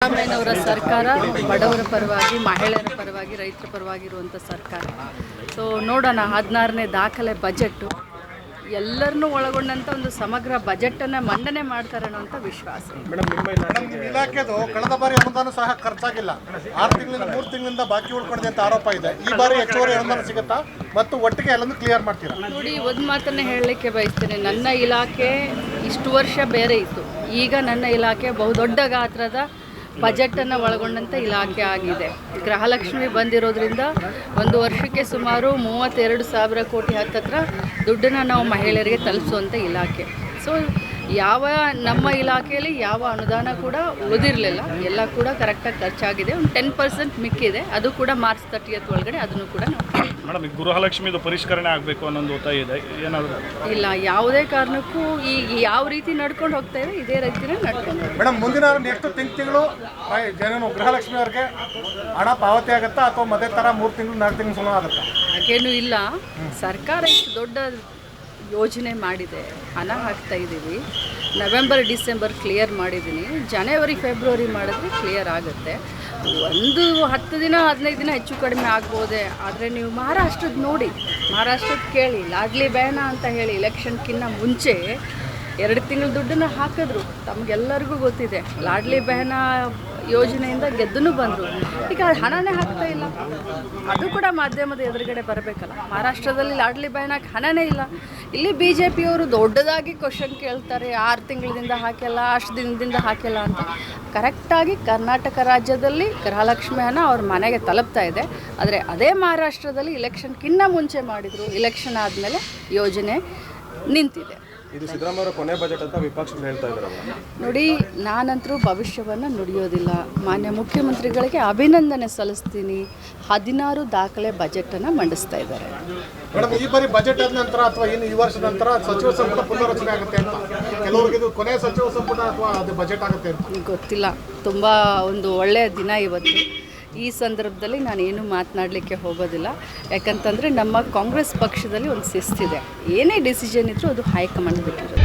ಸಿದ್ದರಾಮಯ್ಯನವರ ಸರ್ಕಾರ ಬಡವರ ಪರವಾಗಿ, ಮಹಿಳೆಯರ ಪರವಾಗಿ, ರೈತರ ಪರವಾಗಿರುವಂಥ ಸರ್ಕಾರ. ಸೊ ನೋಡೋಣ, 16ನೇ ದಾಖಲೆ ಬಜೆಟ್ಟು ಎಲ್ಲರನ್ನೂ ಒಳಗೊಂಡಂಥ ಒಂದು ಸಮಗ್ರ ಬಜೆಟನ್ನು ಮಂಡನೆ ಮಾಡ್ತಾರೆ ಅನ್ನೋಂಥ ವಿಶ್ವಾಸ. ಮೇಡಮ್, ಇಲಾಖೆದು ಕಳೆದ ಬಾರಿ ಅನುದಾನ ಸಹ ಖರ್ಚಾಗಿಲ್ಲ. 6 ತಿಂಗಳಿಂದ 3 ತಿಂಗಳಿಂದ ಬಾಕಿ ಉಳ್ಕೊಂಡಿದೆ ಅಂತ ಆರೋಪ ಇದೆ. ಈ ಬಾರಿ ಹೆಚ್ಚುವರಿ ಅನುದಾನ ಸಿಗುತ್ತಾ ಮತ್ತು ಒಟ್ಟಿಗೆ ಎಲ್ಲನೂ ಕ್ಲಿಯರ್ ಮಾಡ್ತೀರಾ? ನೋಡಿ, ಒಂದು ಮಾತನ್ನೇ ಹೇಳಲಿಕ್ಕೆ ಬಯಸ್ತೇನೆ. ನನ್ನ ಇಲಾಖೆ ಇಷ್ಟು ವರ್ಷ ಬೇರೆ ಇತ್ತು. ಈಗ ನನ್ನ ಇಲಾಖೆ ಬಹುದೊಡ್ಡ ಗಾತ್ರದ ಬಜೆಟನ್ನು ಒಳಗೊಂಡಂಥ ಇಲಾಖೆ ಆಗಿದೆ. ಗೃಹಲಕ್ಷ್ಮಿ ಬಂದಿರೋದ್ರಿಂದ ಒಂದು ವರ್ಷಕ್ಕೆ ಸುಮಾರು 32,000 ಕೋಟಿ ಹತ್ತತ್ರ ದುಡ್ಡನ್ನು ನಾವು ಮಹಿಳೆಯರಿಗೆ ತಲುಪಿಸುವಂಥ ಇಲಾಖೆ. ಸೊ ನಮ್ಮ ಇಲಾಖೆಯಲ್ಲಿ ಯಾವ ಅನುದಾನ ಕೂಡ ಉಳಿದಿರಲಿಲ್ಲ, ಎಲ್ಲ ಕೂಡ ಕರೆಕ್ಟಾಗಿ ಖರ್ಚಾಗಿದೆ. ಒಂದು 10% ಮಿಕ್ಕಿದೆ, ಅದು ಕೂಡ ಮಾರ್ಚ್ 30 ಒಳಗಡೆ ಅದನ್ನು ಕೂಡ ನಾವು ಮೇಡಮ್, ಈ ಗೃಹಲಕ್ಷ್ಮಿದು ಪರಿಷ್ಕರಣೆ ಆಗಬೇಕು ಅನ್ನೋದು ಒತ್ತಾಯ ಇದೆ. ಏನಾದರೂ ಇಲ್ಲ, ಯಾವುದೇ ಕಾರಣಕ್ಕೂ ಈಗ ಯಾವ ರೀತಿ ನಡ್ಕೊಂಡು ಹೋಗ್ತಾ ಇದೆ ಇದೇ ರೀತಿನೇ ನಡ್ಕೊಂಡು. ಮೇಡಮ್, ಮುಂದಿನ ನೆಕ್ಸ್ಟ್ ತಿಂಗಳು ಗೃಹಲಕ್ಷ್ಮಿ ಅವ್ರಿಗೆ ಹಣ ಪಾವತಿ ಆಗುತ್ತಾ ಅಥವಾ ಮದೇ ಥರ 3 ತಿಂಗಳು 4 ತಿಂಗಳು ಸುಲಭ ಆಗುತ್ತಾ? ಹಾಗೇನೂ ಇಲ್ಲ. ಸರ್ಕಾರ ಇಷ್ಟು ದೊಡ್ಡ ಯೋಜನೆ ಮಾಡಿದೆ, ಹಣ ಹಾಕ್ತಾ ಇದ್ದೀವಿ. ನವೆಂಬರ್ ಡಿಸೆಂಬರ್ ಕ್ಲಿಯರ್ ಮಾಡಿದ್ದೀನಿ. ಜನವರಿ ಫೆಬ್ರವರಿ ಮಾಡಿದ್ರೆ ಕ್ಲಿಯರ್ ಆಗುತ್ತೆ. ಒಂದು 10 ದಿನ 15 ದಿನ ಹೆಚ್ಚು ಕಡಿಮೆ ಆಗ್ಬೋದೆ. ಆದರೆ ನೀವು ಮಹಾರಾಷ್ಟ್ರದ್ದು ನೋಡಿ, ಮಹಾರಾಷ್ಟ್ರದ್ದು ಕೇಳಿ. ಲಾಡ್ಲಿ ಬಹನ ಅಂತ ಹೇಳಿ ಎಲೆಕ್ಷನ್ಕಿನ್ನ ಮುಂಚೆ 2 ತಿಂಗಳ ದುಡ್ಡನ್ನು ಹಾಕಿದ್ರು. ತಮಗೆಲ್ಲರಿಗೂ ಗೊತ್ತಿದೆ. ಲಾಡ್ಲಿ ಬಹನ ಯೋಜನೆಯಿಂದ ಗೆದ್ದೂ ಬಂದರು. ಈಗ ಹಣನೇ ಹಾಕ್ತಾ ಇಲ್ಲ. ಅದು ಕೂಡ ಮಾಧ್ಯಮದ ಎದುರುಗಡೆ ಬರಬೇಕಲ್ಲ. ಮಹಾರಾಷ್ಟ್ರದಲ್ಲಿ ಲಾಡ್ಲಿ ಬಹನಕ್ಕೆ ಹಣನೇ ಇಲ್ಲ. ಇಲ್ಲಿ BJP ಅವರು ದೊಡ್ಡದಾಗಿ ಕ್ವಶನ್ ಕೇಳ್ತಾರೆ, 6 ತಿಂಗಳಿಂದ ಹಾಕಿಲ್ಲ, ಅಷ್ಟು ದಿನದಿಂದ ಹಾಕಿಲ್ಲ ಅಂತ. ಕರೆಕ್ಟಾಗಿ ಕರ್ನಾಟಕ ರಾಜ್ಯದಲ್ಲಿ ಗೃಹಲಕ್ಷ್ಮಿ ಹಣ ಅವ್ರ ಮನೆಗೆ ತಲುಪ್ತಾ ಇದೆ. ಆದರೆ ಅದೇ ಮಹಾರಾಷ್ಟ್ರದಲ್ಲಿ ಇಲೆಕ್ಷನ್ಕಿನ್ನ ಮುಂಚೆ ಮಾಡಿದರು. ಇಲೆಕ್ಷನ್ ಆದಮೇಲೆ ಯೋಜನೆ ನಿಂತಿದೆ. ಇದು ಸಿದ್ದರಾಮಯ್ಯ ಕೊನೆ ಬಜೆಟ್ ಅಂತ ವಿಪಕ್ಷಗಳು ಹೇಳ್ತಾ ಇದ್ದಾರೆ. ನೋಡಿ, ನಾನಂತರೂ ಭವಿಷ್ಯವನ್ನು ನುಡಿಯೋದಿಲ್ಲ. ಮಾನ್ಯ ಮುಖ್ಯಮಂತ್ರಿಗಳಿಗೆ ಅಭಿನಂದನೆ ಸಲ್ಲಿಸ್ತೀನಿ. 16 ದಾಖಲೆ ಬಜೆಟನ್ನು ಮಂಡಿಸ್ತಾ ಇದ್ದಾರೆ. ಮೇಡಮ್, ಈ ಬಾರಿ ಬಜೆಟ್ ಆದ ನಂತರ ಅಥವಾ ಇನ್ನು ಈ ವರ್ಷದ ನಂತರ ಸಚಿವ ಸಂಪುಟ ಪುನರ್ರಚನೆ ಆಗುತ್ತೆ ಅಂತ ಕೆಲವರಿಗೆ ಇದು ಕೊನೆಯ ಸಚಿವ ಸಂಪುಟ ಅಥವಾ ಅದು ಬಜೆಟ್ ಆಗುತ್ತೆ ಅಂತ ಗೊತ್ತಿಲ್ಲ. ತುಂಬ ಒಂದು ಒಳ್ಳೆಯ ದಿನ ಇವತ್ತು. ಈ ಸಂದರ್ಭದಲ್ಲಿ ನಾನೇನು ಮಾತನಾಡಲಿಕ್ಕೆ ಹೋಗೋದಿಲ್ಲ. ಯಾಕಂತಂದರೆ ನಮ್ಮ ಕಾಂಗ್ರೆಸ್ ಪಕ್ಷದಲ್ಲಿ ಒಂದು ಶಿಸ್ತಿದೆ. ಏನೇ ಡಿಸಿಷನ್ ಇದ್ದರೂ ಅದು ಹೈಕಮಾಂಡ್ ಬಿಟ್ಟಿರೋದು.